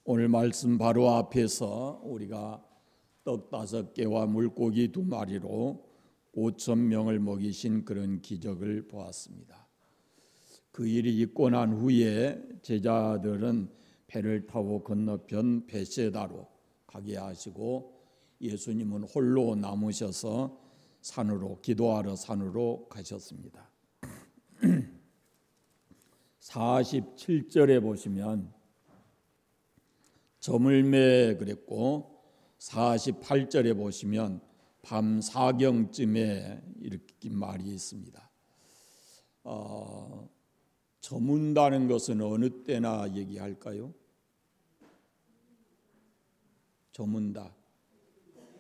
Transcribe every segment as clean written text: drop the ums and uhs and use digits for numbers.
오늘 말씀 바로 앞에서 우리가 떡 5개와 물고기 2마리로 5,000명을 먹이신 그런 기적을 보았습니다. 그 일이 있고 난 후에 제자들은 배를 타고 건너편 벳세다로 가게 하시고 예수님은 홀로 남으셔서 산으로 기도하러 산으로 가셨습니다. 47절에 보시면 저물매 그랬고 48절에 보시면 밤 4경쯤에 이렇게 말이 있습니다. 저문다는 것은 어느 때나 얘기할까요? 저문다.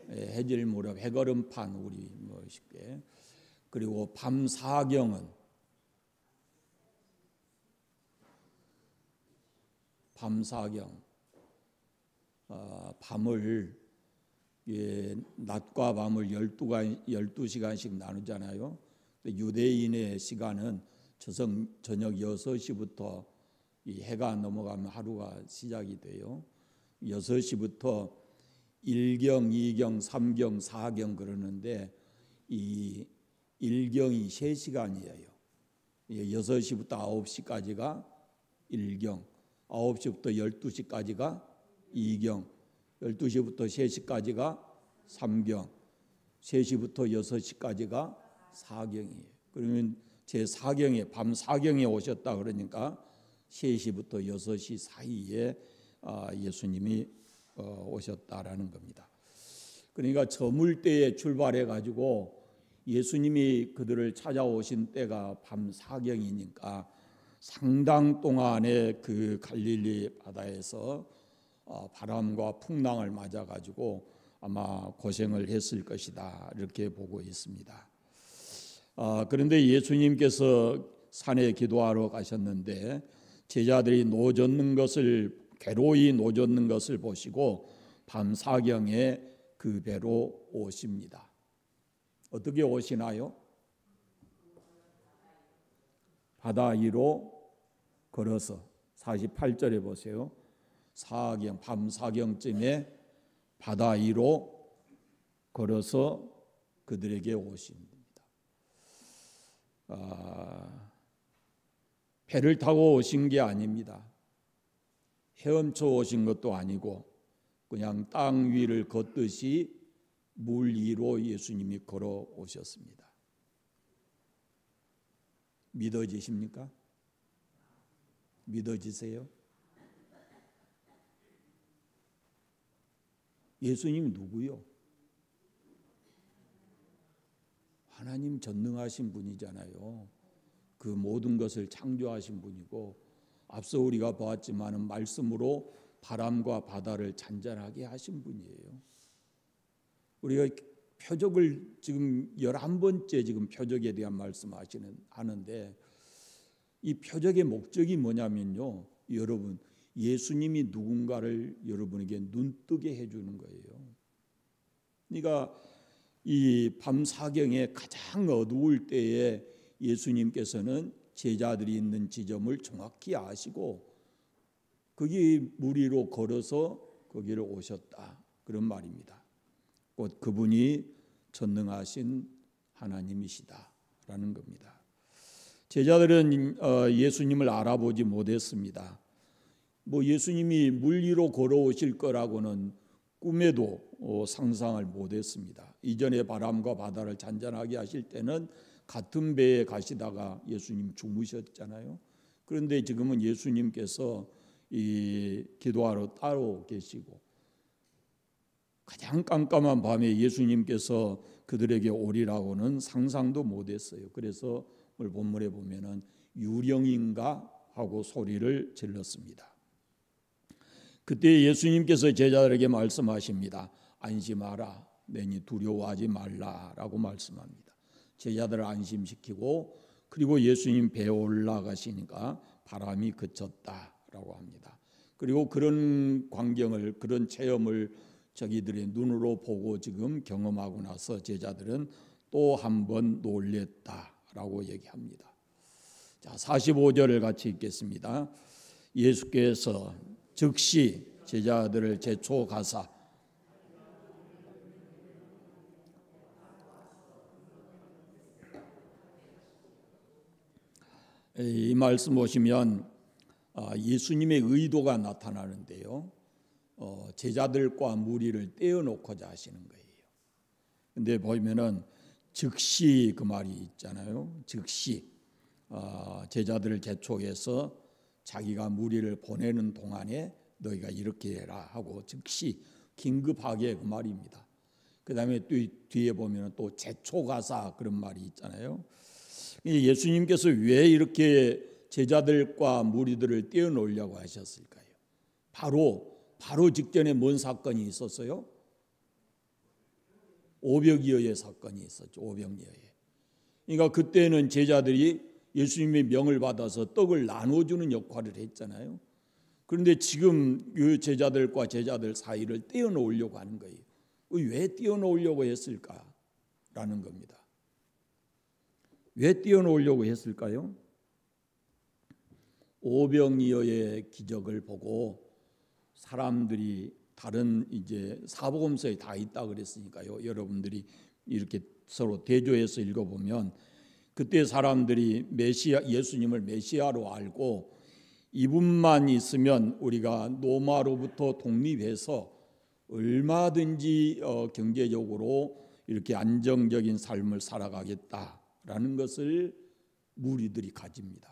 해질 무렵 해걸음판 우리 뭐 쉽게. 그리고 밤 4경은 밤 4경. 밤을 낮과 밤을 12시간씩 나누잖아요. 유대인의 시간은 저녁 6시부터 이 해가 넘어가면 하루가 시작이 돼요. 6시부터 1경, 2경, 3경, 4경 그러는데 이 1경이 3시간이에요. 6시부터 9시까지가 1경, 9시부터 12시까지가 2경, 12시부터 3시까지가 3경, 3시부터 6시까지가 4경이에요. 그러면 제 4경에 밤 4경에 오셨다 그러니까 3시부터 6시 사이에 예수님이 오셨다라는 겁니다. 그러니까 저물 때에 출발해 가지고 예수님이 그들을 찾아오신 때가 밤 4경이니까 상당 동안의 그 갈릴리 바다에서 바람과 풍랑을 맞아 가지고 아마 고생을 했을 것이다 이렇게 보고 있습니다. 그런데 예수님께서 산에 기도하러 가셨는데 제자들이 괴로이 노젓는 것을 보시고 밤 4경에 그 배로 오십니다. 어떻게 오시나요? 바다 위로 걸어서 48절에 보세요. 밤 4경쯤에 바다 위로 걸어서 그들에게 오십니다. 배를 타고 오신 게 아닙니다. 헤엄쳐 오신 것도 아니고 그냥 땅 위를 걷듯이 물 위로 예수님이 걸어 오셨습니다. 믿어지십니까? 믿어지세요? 예수님이 누구요? 하나님 전능하신 분이잖아요. 그 모든 것을 창조하신 분이고 앞서 우리가 보았지만은 말씀으로 바람과 바다를 잔잔하게 하신 분이에요. 우리가 표적을 지금 11번째 지금 표적에 대한 하는데 이 표적의 목적이 뭐냐면요. 여러분 예수님이 누군가를 여러분에게 눈뜨게 해주는 거예요. 그러니까 이 밤 4경에 가장 어두울 때에 예수님께서는 제자들이 있는 지점을 정확히 아시고 거기 물 위로 걸어서 거기를 오셨다 그런 말입니다. 곧 그분이 전능하신 하나님이시다라는 겁니다. 제자들은 예수님을 알아보지 못했습니다. 예수님이 물 위로 걸어오실 거라고는 꿈에도 상상을 못했습니다. 이전에 바람과 바다를 잔잔하게 하실 때는 같은 배에 가시다가 예수님 주무셨잖아요. 그런데 지금은 예수님께서 이 기도하러 따로 계시고 가장 깜깜한 밤에 예수님께서 그들에게 오리라고는 상상도 못했어요. 그래서 오늘 본문에 보면은 유령인가 하고 소리를 질렀습니다. 그때 예수님께서 제자들에게 말씀하십니다. 안심하라, 내니 두려워하지 말라라고 말씀합니다. 제자들을 안심시키고 그리고 예수님 배에 올라가시니까 바람이 그쳤다라고 합니다. 그리고 그런 광경을 그런 체험을 자기들의 눈으로 보고 지금 경험하고 나서 제자들은 또 한 번 놀랬다라고 얘기합니다. 자, 45절을 같이 읽겠습니다. 예수께서 즉시 제자들을 제초가사 이 말씀 보시면 예수님의 의도가 나타나는데요. 제자들과 무리를 떼어놓고자 하시는 거예요. 근데 보면은 즉시 그 말이 있잖아요. 즉시 제자들을 제촉해서 자기가 무리를 보내는 동안에 너희가 이렇게 해라 하고 즉시 긴급하게 그 말입니다. 그 다음에 또 뒤에 보면 또 제초가사 그런 말이 있잖아요. 예수님께서 왜 이렇게 제자들과 무리들을 떼어놓으려고 하셨을까요? 바로 직전에 뭔 사건이 있었어요? 오병이어의 사건이 있었죠. 오병이어의. 그러니까 그때는 제자들이 예수님의 명을 받아서 떡을 나눠주는 역할을 했잖아요. 그런데 지금 그 제자들과 제자들 사이를 떼어놓으려고 하는 거예요. 왜 떼어놓으려고 했을까라는 겁니다. 왜 떼어놓으려고 했을까요? 오병이어의 기적을 보고 사람들이 다른 이제 사복음서에 다 있다 그랬으니까요. 여러분들이 이렇게 서로 대조해서 읽어보면 그때 사람들이 예수님을 메시아로 알고 이분만 있으면 우리가 로마로부터 독립해서 얼마든지 경제적으로 이렇게 안정적인 삶을 살아가겠다라는 것을 무리들이 가집니다.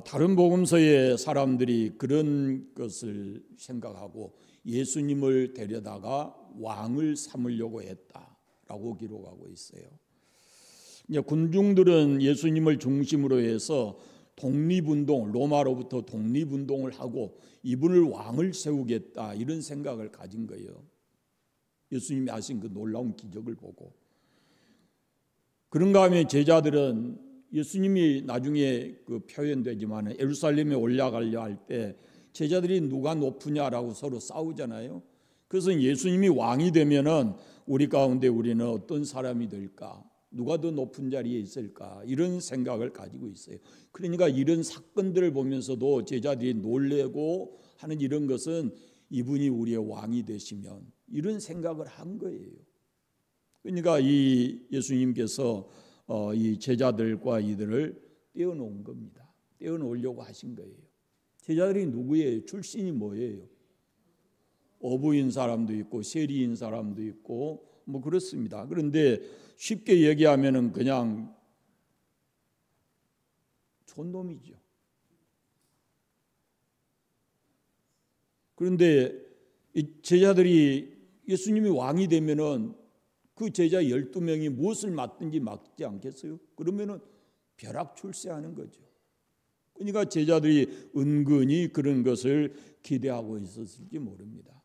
다른 복음서의 사람들이 그런 것을 생각하고 예수님을 데려다가 왕을 삼으려고 했다라고 기록하고 있어요. 이제 군중들은 예수님을 중심으로 해서 독립운동, 로마로부터 독립운동을 하고 이분을 왕을 세우겠다 이런 생각을 가진 거예요. 예수님이 하신 그 놀라운 기적을 보고. 그런가 하면 제자들은 예수님이 나중에 그 표현되지만 예루살렘에 올라가려 할 때 제자들이 누가 높으냐라고 서로 싸우잖아요. 그래서 예수님이 왕이 되면은 우리 가운데 우리는 어떤 사람이 될까? 누가 더 높은 자리에 있을까? 이런 생각을 가지고 있어요. 그러니까 이런 사건들을 보면서도 제자들이 놀래고 하는 이런 것은 이분이 우리의 왕이 되시면 이런 생각을 한 거예요. 그러니까 이 예수님께서 이 제자들과 이들을 떼어놓은 겁니다. 떼어놓으려고 하신 거예요. 제자들이 누구예요? 출신이 뭐예요? 어부인 사람도 있고 세리인 사람도 있고 뭐 그렇습니다. 그런데 쉽게 얘기하면은 그냥 촌놈이죠. 그런데 이 제자들이 예수님이 왕이 되면은 그 제자 12명이 무엇을 맡든지 맡지 않겠어요? 그러면은 벼락출세하는 거죠. 그러니까 제자들이 은근히 그런 것을 기대하고 있었을지 모릅니다.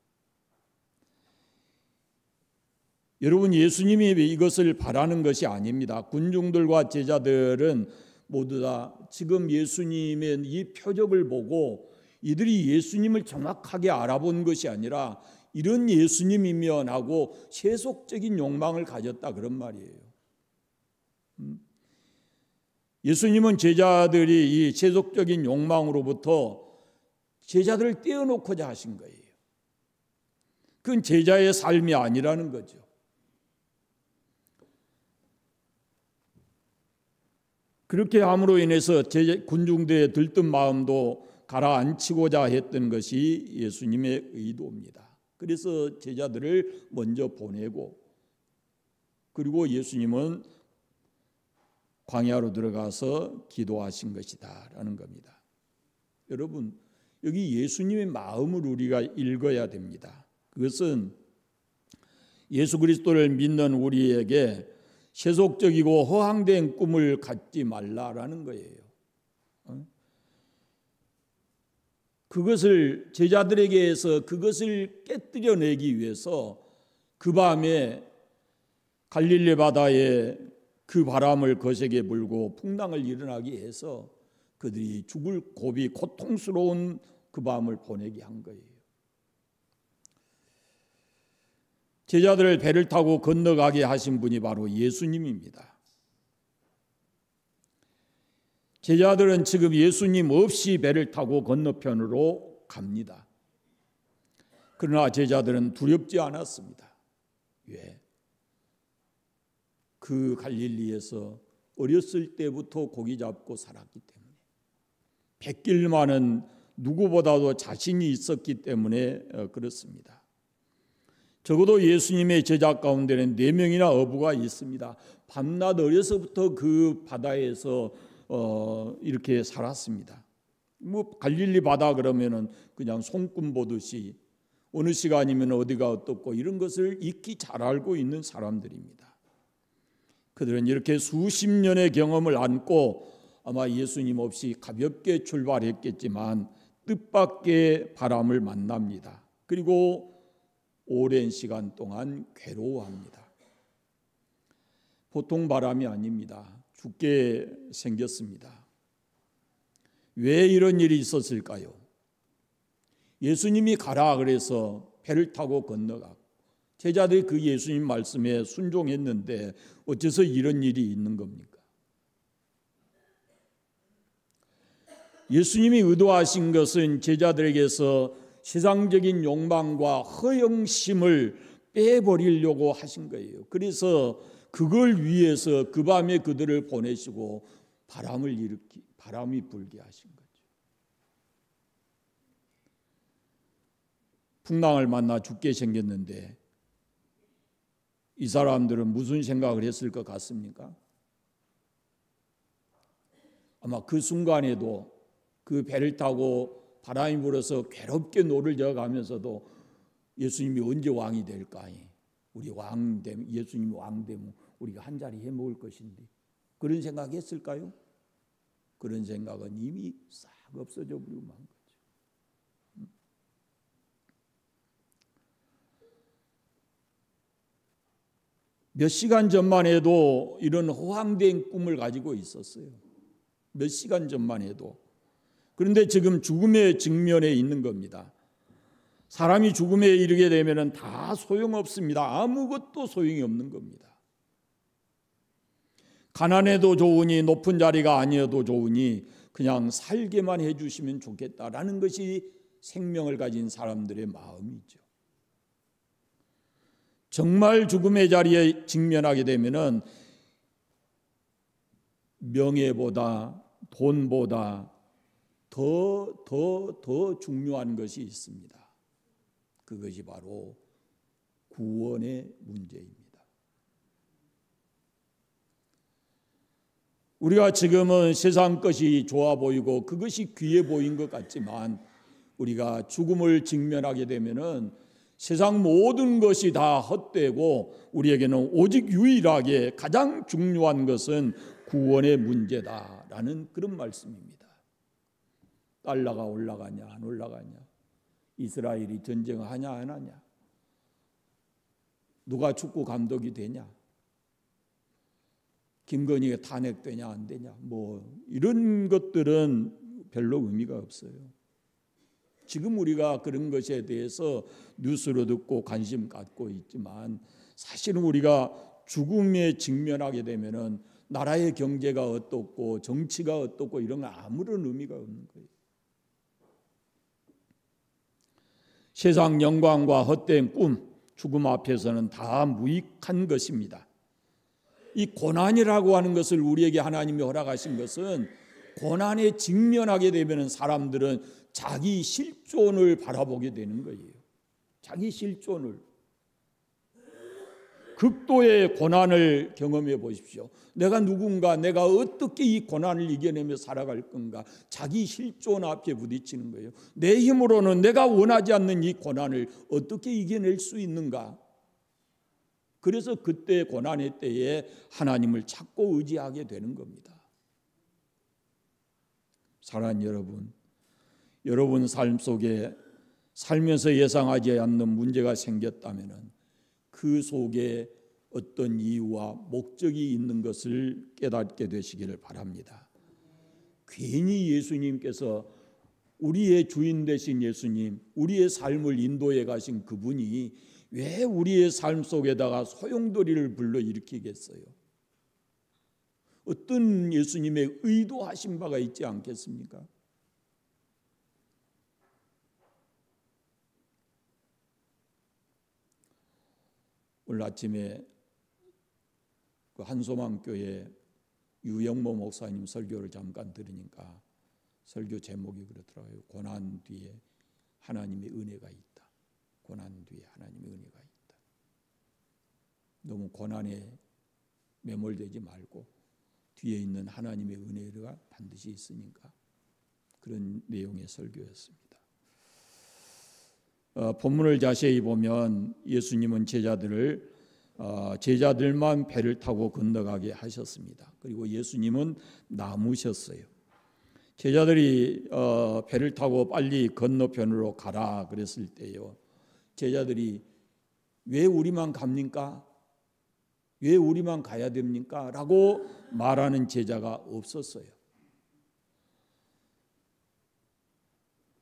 여러분, 예수님이 이것을 바라는 것이 아닙니다. 군중들과 제자들은 모두 다 지금 예수님의 이 표적을 보고 이들이 예수님을 정확하게 알아본 것이 아니라 이런 예수님이면 하고 세속적인 욕망을 가졌다 그런 말이에요. 예수님은 제자들이 이 세속적인 욕망으로부터 제자들을 떼어놓고자 하신 거예요. 그건 제자의 삶이 아니라는 거죠. 그렇게 함으로 인해서 군중들의 들뜬 마음도 가라앉히고자 했던 것이 예수님의 의도입니다. 그래서 제자들을 먼저 보내고 그리고 예수님은 광야로 들어가서 기도하신 것이다라는 겁니다. 여러분, 여기 예수님의 마음을 우리가 읽어야 됩니다. 그것은 예수 그리스도를 믿는 우리에게 세속적이고 허황된 꿈을 갖지 말라라는 거예요. 그것을 제자들에게서 그것을 깨뜨려내기 위해서 그 밤에 갈릴리 바다에 그 바람을 거세게 불고 풍랑을 일어나게 해서 그들이 죽을 고비 고통스러운 그 밤을 보내게 한 거예요. 제자들을 배를 타고 건너가게 하신 분이 바로 예수님입니다. 제자들은 지금 예수님 없이 배를 타고 건너편으로 갑니다. 그러나 제자들은 두렵지 않았습니다. 왜? 그 갈릴리에서 어렸을 때부터 고기 잡고 살았기 때문에, 뱃길만은 누구보다도 자신이 있었기 때문에 그렇습니다. 적어도 예수님의 제자 가운데는 4명이나 어부가 있습니다. 밤낮 어려서부터 그 바다에서 이렇게 살았습니다. 뭐 갈릴리 바다 그러면은 그냥 손금 보듯이 어느 시간이면 어디가 어떻고 이런 것을 익히 잘 알고 있는 사람들입니다. 그들은 이렇게 수십 년의 경험을 안고 아마 예수님 없이 가볍게 출발했겠지만 뜻밖의 바람을 만납니다. 그리고 오랜 시간 동안 괴로워합니다. 보통 바람이 아닙니다. 죽게 생겼습니다. 왜 이런 일이 있었을까요? 예수님이 가라 그래서 배를 타고 건너가고 제자들이 그 예수님 말씀에 순종했는데 어째서 이런 일이 있는 겁니까? 예수님이 의도하신 것은 제자들에게서 세상적인 욕망과 허영심을 빼버리려고 하신 거예요. 그래서 그걸 위해서 그 밤에 그들을 보내시고 바람이 불게 하신 거죠. 풍랑을 만나 죽게 생겼는데 이 사람들은 무슨 생각을 했을 것 같습니까? 아마 그 순간에도 그 배를 타고 바람이 불어서 괴롭게 노를 저어가면서도 예수님이 언제 왕이 될까? 우리 왕 되면, 예수님이 왕 되면 우리가 한 자리 해 먹을 것인데, 그런 생각했을까요? 그런 생각은 이미 싹 없어져 버리고 만 거죠. 몇 시간 전만 해도 이런 허황된 꿈을 가지고 있었어요. 몇 시간 전만 해도. 그런데 지금 죽음의 직면에 있는 겁니다. 사람이 죽음에 이르게 되면 다 소용없습니다. 아무것도 소용이 없는 겁니다. 가난해도 좋으니 높은 자리가 아니어도 좋으니 그냥 살게만 해주시면 좋겠다라는 것이 생명을 가진 사람들의 마음이죠. 정말 죽음의 자리에 직면하게 되면은 명예보다 돈보다 더 중요한 것이 있습니다. 그것이 바로 구원의 문제입니다. 우리가 지금은 세상 것이 좋아 보이고 그것이 귀해 보인 것 같지만 우리가 죽음을 직면하게 되면은 세상 모든 것이 다 헛되고 우리에게는 오직 유일하게 가장 중요한 것은 구원의 문제다라는 그런 말씀입니다. 달러가 올라가냐 안 올라가냐, 이스라엘이 전쟁하냐 안 하냐, 누가 축구 감독이 되냐, 김건희가 탄핵되냐 안 되냐, 뭐 이런 것들은 별로 의미가 없어요. 지금 우리가 그런 것에 대해서 뉴스로 듣고 관심 갖고 있지만 사실은 우리가 죽음에 직면하게 되면은 나라의 경제가 어떻고 정치가 어떻고 이런 건 아무런 의미가 없는 거예요. 세상 영광과 헛된 꿈, 죽음 앞에서는 다 무익한 것입니다. 이 고난이라고 하는 것을 우리에게 하나님이 허락하신 것은 고난에 직면하게 되면 사람들은 자기 실존을 바라보게 되는 거예요. 자기 실존을. 극도의 고난을 경험해 보십시오. 내가 누군가, 내가 어떻게 이 고난을 이겨내며 살아갈 건가, 자기 실존 앞에 부딪히는 거예요. 내 힘으로는 내가 원하지 않는 이 고난을 어떻게 이겨낼 수 있는가. 그래서 그때 고난의 때에 하나님을 찾고 의지하게 되는 겁니다. 사랑하는 여러분, 여러분 삶 속에 살면서 예상하지 않는 문제가 생겼다면 그 속에 어떤 이유와 목적이 있는 것을 깨닫게 되시기를 바랍니다. 괜히 예수님께서, 우리의 주인 되신 예수님, 우리의 삶을 인도해 가신 그분이 왜 우리의 삶 속에다가 소용돌이를 불러일으키겠어요? 어떤 예수님의 의도하신 바가 있지 않겠습니까? 오늘 아침에 그 한소망교회 유영모 목사님 설교를 잠깐 들으니까 설교 제목이 그렇더라고요. 고난 뒤에 하나님의 은혜가 있다. 고난 뒤에 하나님의 은혜가 있다. 너무 고난에 매몰되지 말고 뒤에 있는 하나님의 은혜가 반드시 있으니까 그런 내용의 설교였습니다. 본문을 자세히 보면 예수님은 제자들만 배를 타고 건너가게 하셨습니다. 그리고 예수님은 남으셨어요. 제자들이 배를 타고 빨리 건너편으로 가라 그랬을 때요, 제자들이 왜 우리만 갑니까? 왜 우리만 가야 됩니까? 라고 말하는 제자가 없었어요.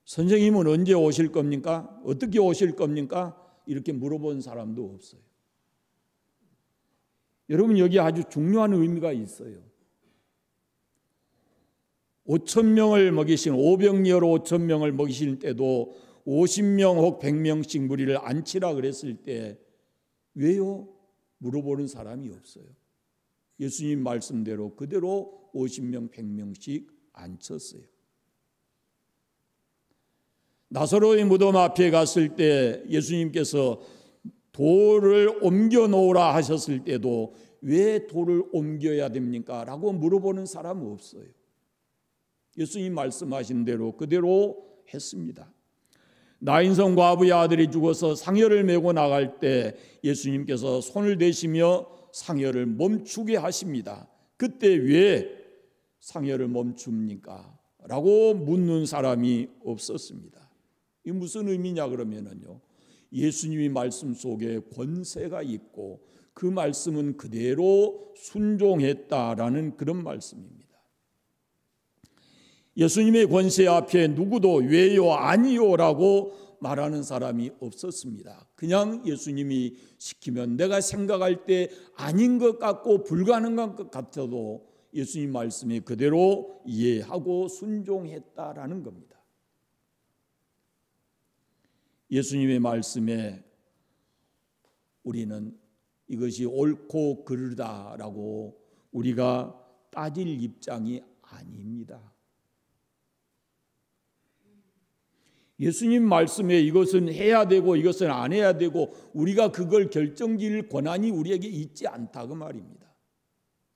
선생님은 언제 오실 겁니까? 어떻게 오실 겁니까? 이렇게 물어본 사람도 없어요. 여러분, 여기 아주 중요한 의미가 있어요. 5,000명을 먹이신, 오병이어로 5,000명을 먹이실 때도 50명 혹 100명씩 무리를 앉히라 그랬을 때 왜요? 물어보는 사람이 없어요. 예수님 말씀대로 그대로 50명, 100명씩 앉혔어요. 나사로의 무덤 앞에 갔을 때 예수님께서 돌을 옮겨 놓으라 하셨을 때도 왜 돌을 옮겨야 됩니까? 라고 물어보는 사람은 없어요. 예수님 말씀하신 대로 그대로 했습니다. 나인성 과부의 아들이 죽어서 상여를 메고 나갈 때 예수님께서 손을 대시며 상여를 멈추게 하십니다. 그때 왜 상여를 멈춥니까? 라고 묻는 사람이 없었습니다. 이 무슨 의미냐 그러면은요, 예수님의 말씀 속에 권세가 있고 그 말씀은 그대로 순종했다라는 그런 말씀입니다. 예수님의 권세 앞에 누구도 왜요 아니요라고 말하는 사람이 없었습니다. 그냥 예수님이 시키면 내가 생각할 때 아닌 것 같고 불가능한 것 같아도 예수님 말씀에 그대로 이해하고 순종했다라는 겁니다. 예수님의 말씀에 우리는 이것이 옳고 그르다라고 우리가 따질 입장이 아닙니다. 예수님 말씀에 이것은 해야 되고 이것은 안 해야 되고 우리가 그걸 결정지을 권한이 우리에게 있지 않다 그 말입니다.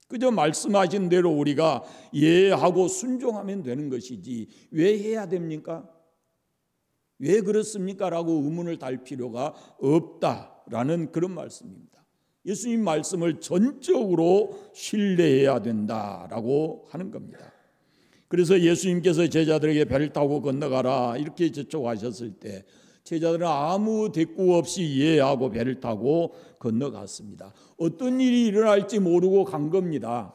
그저 말씀하신 대로 우리가 예하고 순종하면 되는 것이지 왜 해야 됩니까? 왜 그렇습니까? 라고 의문을 달 필요가 없다라는 그런 말씀입니다. 예수님 말씀을 전적으로 신뢰해야 된다라고 하는 겁니다. 그래서 예수님께서 제자들에게 배를 타고 건너가라 이렇게 저촉하셨을 때 제자들은 아무 대꾸 없이 이해하고 배를 타고 건너갔습니다. 어떤 일이 일어날지 모르고 간 겁니다.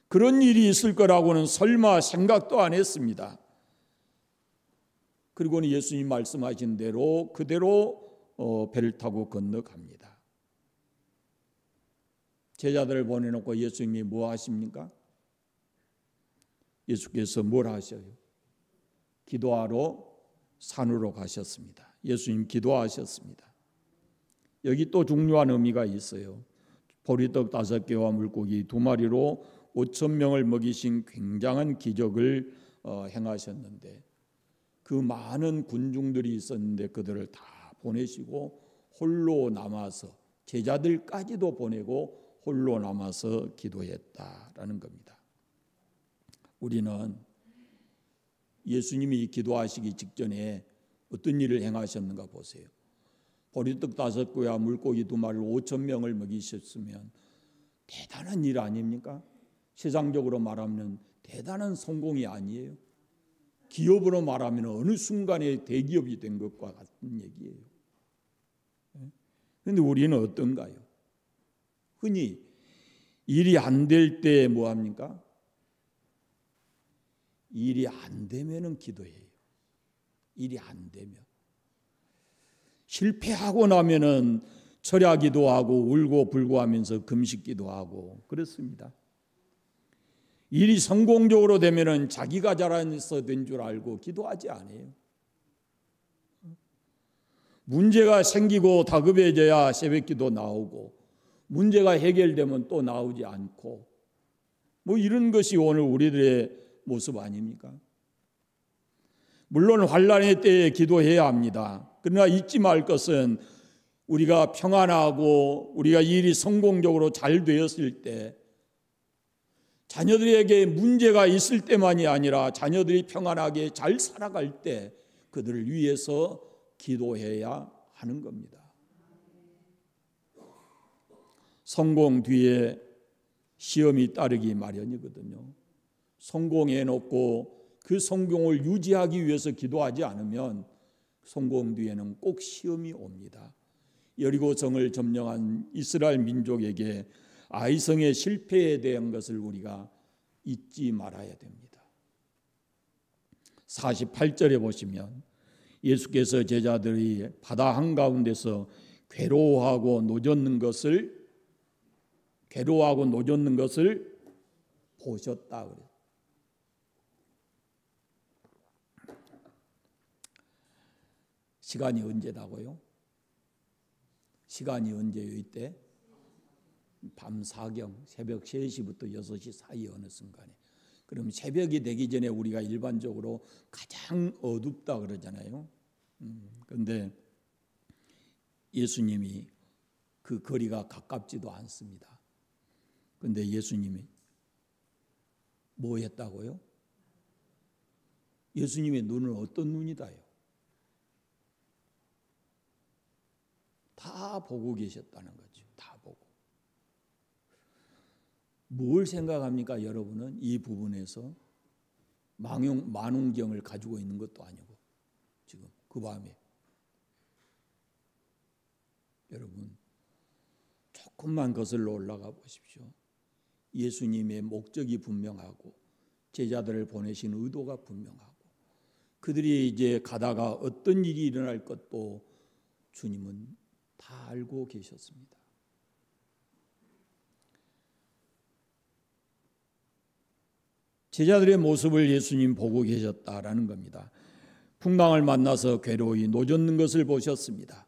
그런 일이 있을 거라고는 설마 생각도 안 했습니다. 그리고는 예수님 말씀하신 대로 그대로 배를 타고 건너갑니다. 제자들을 보내놓고 예수님이 뭐 하십니까? 예수께서 뭘 하셔요? 기도하러 산으로 가셨습니다. 예수님 기도하셨습니다. 여기 또 중요한 의미가 있어요. 보리떡 5개와 물고기 2마리로 5,000명을 먹이신 굉장한 기적을 행하셨는데 그 많은 군중들이 있었는데 그들을 다 보내시고 홀로 남아서 제자들까지도 보내고 홀로 남아서 기도했다라는 겁니다. 우리는 예수님이 기도하시기 직전에 어떤 일을 행하셨는가 보세요. 보리떡 5개와 물고기 2마리를 5,000명을 먹이셨으면 대단한 일 아닙니까? 세상적으로 말하면 대단한 성공이 아니에요. 기업으로 말하면 어느 순간에 대기업이 된 것과 같은 얘기예요. 그런데 우리는 어떤가요? 흔히 일이 안 될 때 뭐 합니까? 일이 안 되면은 기도해요. 일이 안 되면. 실패하고 나면은 철야기도 하고 울고 불고 하면서 금식기도 하고 그렇습니다. 일이 성공적으로 되면은 자기가 잘해서 된 줄 알고 기도하지 않아요. 문제가 생기고 다급해져야 새벽기도 나오고, 문제가 해결되면 또 나오지 않고, 뭐 이런 것이 오늘 우리들의 모습 아닙니까? 물론 환난의 때에 기도해야 합니다. 그러나 잊지 말 것은 우리가 평안하고 우리가 일이 성공적으로 잘 되었을 때, 자녀들에게 문제가 있을 때만이 아니라 자녀들이 평안하게 잘 살아갈 때 그들을 위해서 기도해야 하는 겁니다. 성공 뒤에 시험이 따르기 마련이거든요. 성공해 놓고 그 성공을 유지하기 위해서 기도하지 않으면 성공 뒤에는 꼭 시험이 옵니다. 여리고성을 점령한 이스라엘 민족에게 아이성의 실패에 대한 것을 우리가 잊지 말아야 됩니다. 48절에 보시면 예수께서 제자들이 바다 한가운데서 괴로워하고 노젓는 것을 보셨다 그래요. 시간이 언제다고요? 시간이 언제요? 이때 밤 사경 새벽 3시부터 6시 사이 어느 순간에. 그럼 새벽이 되기 전에 우리가 일반적으로 가장 어둡다 그러잖아요. 그런데 예수님이 그 거리가 가깝지도 않습니다. 그런데 예수님이 뭐 했다고요? 예수님의 눈은 어떤 눈이다요? 다 보고 계셨다는 거죠. 다 보고. 뭘 생각합니까? 여러분은 이 부분에서 만웅경을 가지고 있는 것도 아니고 지금 그 밤에 여러분 조금만 거슬러 올라가 보십시오. 예수님의 목적이 분명하고 제자들을 보내신 의도가 분명하고 그들이 이제 가다가 어떤 일이 일어날 것도 주님은 다 알고 계셨습니다. 제자들의 모습을 예수님 보고 계셨다라는 겁니다. 풍랑을 만나서 괴로이 노젓는 것을 보셨습니다.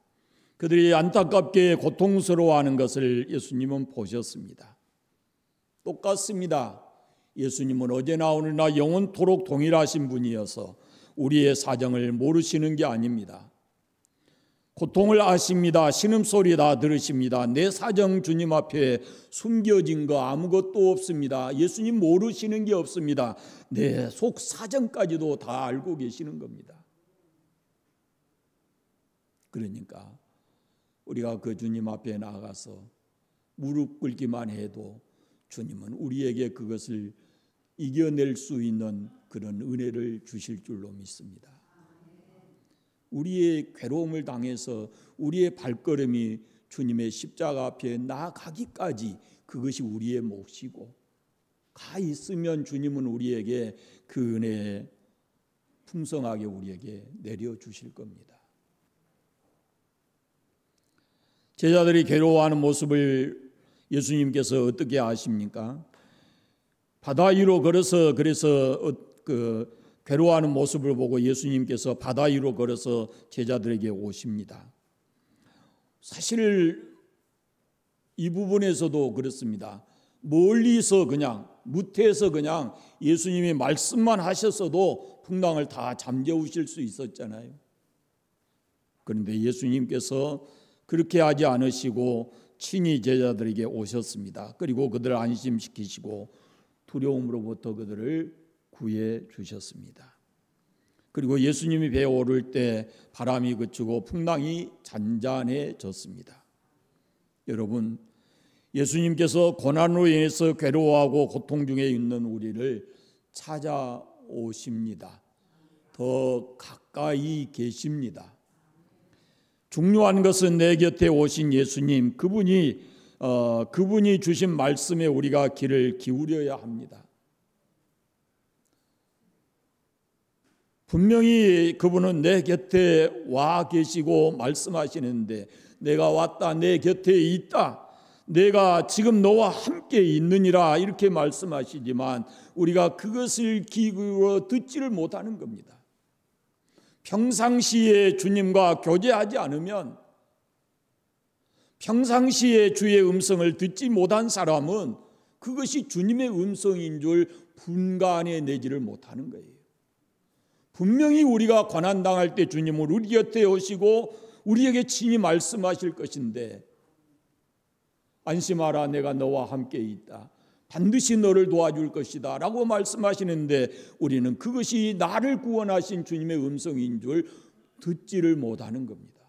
그들이 안타깝게 고통스러워하는 것을 예수님은 보셨습니다. 똑같습니다. 예수님은 어제나 오늘나 영원토록 동일하신 분이어서 우리의 사정을 모르시는 게 아닙니다. 고통을 아십니다. 신음소리 다 들으십니다. 내 사정 주님 앞에 숨겨진 거 아무것도 없습니다. 예수님 모르시는 게 없습니다. 내 속 사정까지도 다 알고 계시는 겁니다. 그러니까 우리가 그 주님 앞에 나가서 무릎 꿇기만 해도 주님은 우리에게 그것을 이겨낼 수 있는 그런 은혜를 주실 줄로 믿습니다. 우리의 괴로움을 당해서 우리의 발걸음이 주님의 십자가 앞에 나아가기까지 그것이 우리의 몫이고 가 있으면 주님은 우리에게 그 은혜 풍성하게 우리에게 내려주실 겁니다. 제자들이 괴로워하는 모습을 예수님께서 어떻게 아십니까? 바다 위로 걸어서 괴로워하는 모습을 보고 예수님께서 바다 위로 걸어서 제자들에게 오십니다. 사실 이 부분에서도 그렇습니다. 멀리서 그냥 무태에서 그냥 예수님이 말씀만 하셨어도 풍랑을 다 잠재우실 수 있었잖아요. 그런데 예수님께서 그렇게 하지 않으시고 친히 제자들에게 오셨습니다. 그리고 그들을 안심시키시고 두려움으로부터 그들을 구해 주셨습니다. 그리고 예수님이 배에 오를 때 바람이 그치고 풍랑이 잔잔해졌습니다. 여러분, 예수님께서 고난으로 인해서 괴로워하고 고통 중에 있는 우리를 찾아오십니다. 더 가까이 계십니다. 중요한 것은 내 곁에 오신 예수님, 그분이 주신 말씀에 우리가 귀를 기울여야 합니다. 분명히 그분은 내 곁에 와 계시고 말씀하시는데 내가 왔다, 내 곁에 있다, 내가 지금 너와 함께 있느니라 이렇게 말씀하시지만 우리가 그것을 귀기울여 듣지를 못하는 겁니다. 평상시에 주님과 교제하지 않으면, 평상시에 주의 음성을 듣지 못한 사람은 그것이 주님의 음성인 줄 분간해내지를 못하는 거예요. 분명히 우리가 고난당할 때 주님은 우리 곁에 오시고 우리에게 친히 말씀하실 것인데, 안심하라 내가 너와 함께 있다, 반드시 너를 도와줄 것이다 라고 말씀하시는데 우리는 그것이 나를 구원하신 주님의 음성인 줄 듣지를 못하는 겁니다.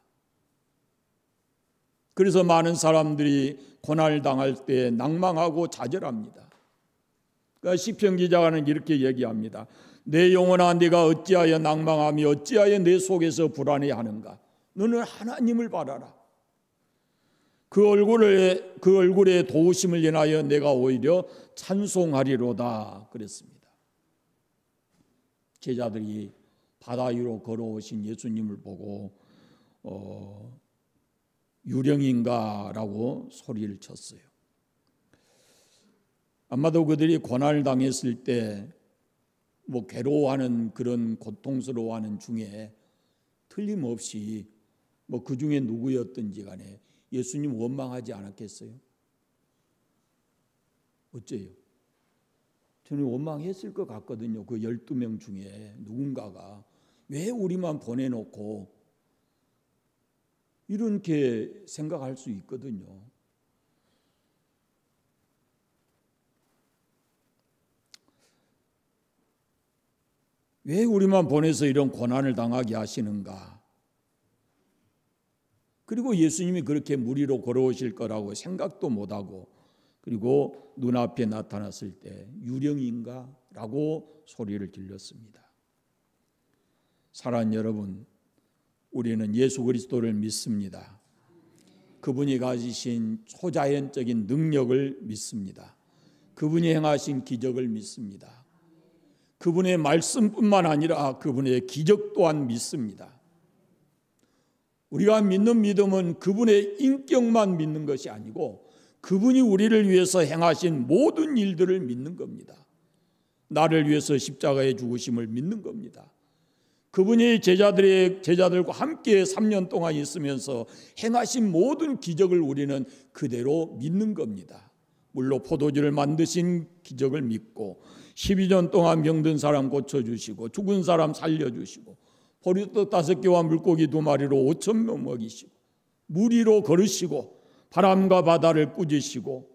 그래서 많은 사람들이 고난을 당할 때 낭망하고 좌절합니다. 그러니까 시편 기자는 이렇게 얘기합니다. 내 영혼아 네가 어찌하여 낭망하며 어찌하여 내 속에서 불안해하는가. 너는 하나님을 바라라. 그 얼굴에 도우심을 인하여 내가 오히려 찬송하리로다 그랬습니다. 제자들이 바다 위로 걸어오신 예수님을 보고 유령인가라고 소리를 쳤어요. 아마도 그들이 고난을 당했을 때 괴로워하는, 그런 고통스러워하는 중에 틀림없이 그 중에 누구였든지 간에 예수님 원망하지 않았겠어요? 어째요? 저는 원망했을 것 같거든요. 그 12명 중에 누군가가 왜 우리만 보내놓고, 이렇게 생각할 수 있거든요. 왜 우리만 보내서 이런 고난을 당하게 하시는가? 그리고 예수님이 그렇게 물 위로 걸어오실 거라고 생각도 못하고, 그리고 눈앞에 나타났을 때 유령인가? 라고 소리를 질렀습니다. 사랑하는 여러분, 우리는 예수 그리스도를 믿습니다. 그분이 가지신 초자연적인 능력을 믿습니다. 그분이 행하신 기적을 믿습니다. 그분의 말씀뿐만 아니라 그분의 기적 또한 믿습니다. 우리가 믿는 믿음은 그분의 인격만 믿는 것이 아니고 그분이 우리를 위해서 행하신 모든 일들을 믿는 겁니다. 나를 위해서 십자가에 죽으심을 믿는 겁니다. 그분이 제자들과 함께 3년 동안 있으면서 행하신 모든 기적을 우리는 그대로 믿는 겁니다. 물로 포도주를 만드신 기적을 믿고 12년 동안 병든 사람 고쳐주시고 죽은 사람 살려주시고 보리떡 5개와 물고기 2마리로 5,000명 먹이시고 물 위로 걸으시고 바람과 바다를 꾸짖으시고,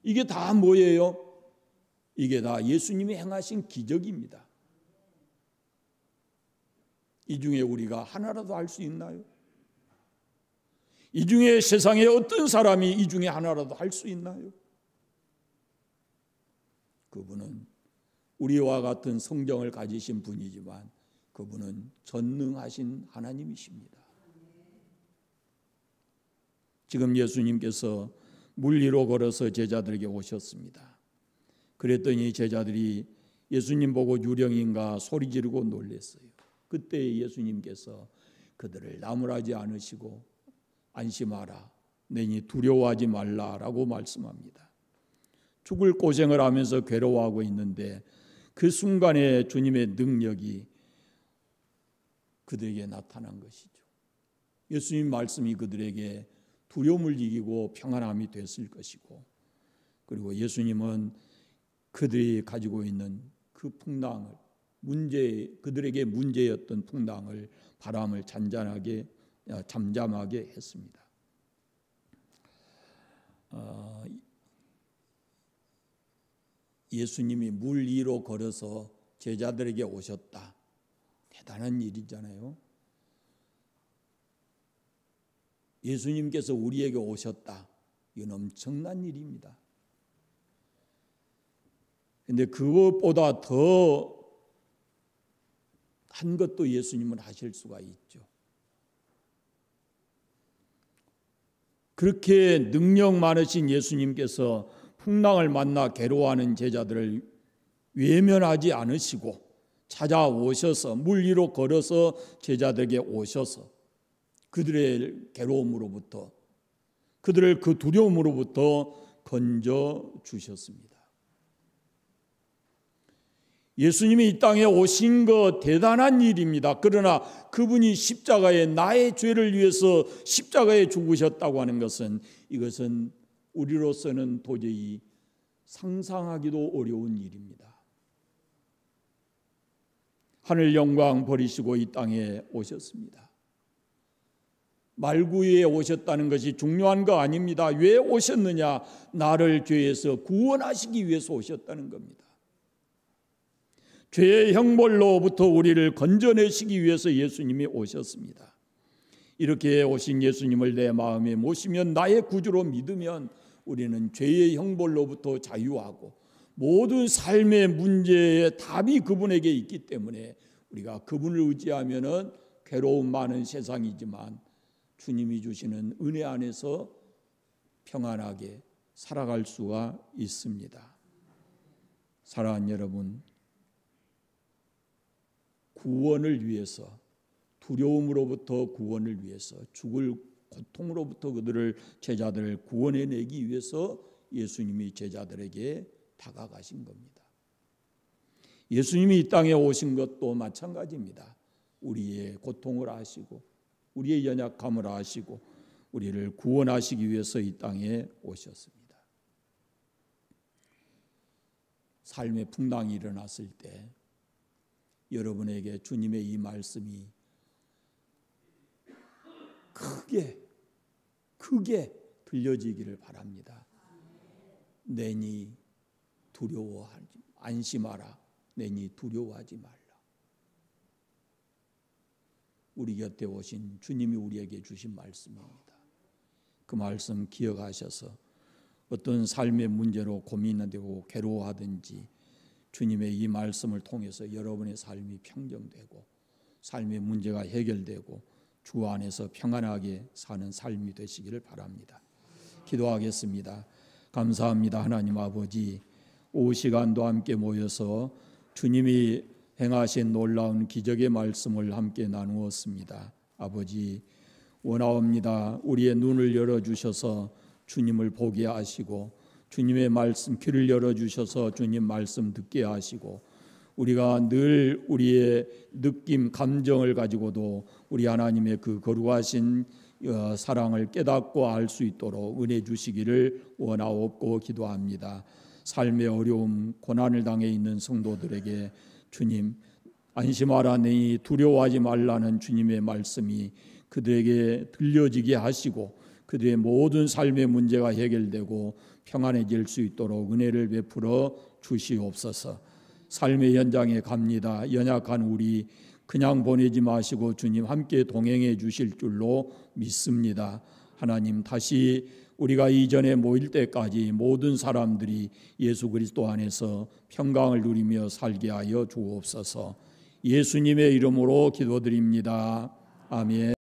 이게 다 뭐예요? 이게 다 예수님이 행하신 기적입니다. 이 중에 우리가 하나라도 할 수 있나요? 이 중에 세상에 어떤 사람이 이 중에 하나라도 할 수 있나요? 그분은 우리와 같은 성정을 가지신 분이지만 그분은 전능하신 하나님이십니다. 지금 예수님께서 물 위로 걸어서 제자들에게 오셨습니다. 그랬더니 제자들이 예수님 보고 유령인가 소리 지르고 놀랐어요. 그때 예수님께서 그들을 나무라지 않으시고 안심하라, 너희 두려워하지 말라라고 말씀합니다. 죽을 고생을 하면서 괴로워하고 있는데 그 순간에 주님의 능력이 그들에게 나타난 것이죠. 예수님 말씀이 그들에게 두려움을 이기고 평안함이 됐을 것이고, 그리고 예수님은 그들이 가지고 있는 그 풍랑을, 그들에게 문제였던 풍랑을, 바람을 잠잠하게 했습니다. 예수님이 물 위로 걸어서 제자들에게 오셨다. 대단한 일이잖아요. 예수님께서 우리에게 오셨다. 이건 엄청난 일입니다. 그런데 그것보다 더 한 것도 예수님은 하실 수가 있죠. 그렇게 능력 많으신 예수님께서 풍랑을 만나 괴로워하는 제자들을 외면하지 않으시고 찾아오셔서 물 위로 걸어서 제자들에게 오셔서 그들의 괴로움으로부터, 그들을 그 두려움으로부터 건져 주셨습니다. 예수님이 이 땅에 오신 것 대단한 일입니다. 그러나 그분이 십자가에 나의 죄를 위해서 십자가에 죽으셨다고 하는 것은, 이것은 우리로서는 도저히 상상하기도 어려운 일입니다. 하늘 영광 버리시고 이 땅에 오셨습니다. 말구에 오셨다는 것이 중요한 거 아닙니다. 왜 오셨느냐? 나를 죄에서 구원하시기 위해서 오셨다는 겁니다. 죄의 형벌로부터 우리를 건져내시기 위해서 예수님이 오셨습니다. 이렇게 오신 예수님을 내 마음에 모시면, 나의 구주로 믿으면 우리는 죄의 형벌로부터 자유하고 모든 삶의 문제의 답이 그분에게 있기 때문에 우리가 그분을 의지하면은 괴로움 많은 세상이지만 주님이 주시는 은혜 안에서 평안하게 살아갈 수가 있습니다. 사랑하는 여러분, 구원을 위해서, 두려움으로부터 구원을 위해서, 죽을 고통으로부터 그들을, 제자들을 구원해내기 위해서 예수님이 제자들에게 다가가신 겁니다. 예수님이 이 땅에 오신 것도 마찬가지입니다. 우리의 고통을 아시고 우리의 연약함을 아시고 우리를 구원하시기 위해서 이 땅에 오셨습니다. 삶의 풍랑이 일어났을 때 여러분에게 주님의 이 말씀이 크게 들려지기를 바랍니다. 내니 두려워하지, 안심하라. 내니 두려워하지 말라. 우리 곁에 오신 주님이 우리에게 주신 말씀입니다. 그 말씀 기억하셔서 어떤 삶의 문제로 고민되고 괴로워하든지 주님의 이 말씀을 통해서 여러분의 삶이 평정되고 삶의 문제가 해결되고 주 안에서 평안하게 사는 삶이 되시기를 바랍니다. 기도하겠습니다. 감사합니다. 하나님 아버지, 오후 시간도 함께 모여서 주님이 행하신 놀라운 기적의 말씀을 함께 나누었습니다. 아버지, 원하옵니다. 우리의 눈을 열어주셔서 주님을 보게 하시고 주님의 말씀 귀를 열어주셔서 주님 말씀 듣게 하시고 우리가 늘 우리의 느낌, 감정을 가지고도 우리 하나님의 그 거룩하신 사랑을 깨닫고 알 수 있도록 은혜 주시기를 원하옵고 기도합니다. 삶의 어려움, 고난을 당해 있는 성도들에게 주님, 안심하라, 내니 두려워하지 말라는 주님의 말씀이 그들에게 들려지게 하시고 그들의 모든 삶의 문제가 해결되고 평안해질 수 있도록 은혜를 베풀어 주시옵소서. 삶의 현장에 갑니다. 연약한 우리 그냥 보내지 마시고 주님 함께 동행해 주실 줄로 믿습니다. 하나님, 다시 우리가 이전에 모일 때까지 모든 사람들이 예수 그리스도 안에서 평강을 누리며 살게 하여 주옵소서. 예수님의 이름으로 기도드립니다. 아멘.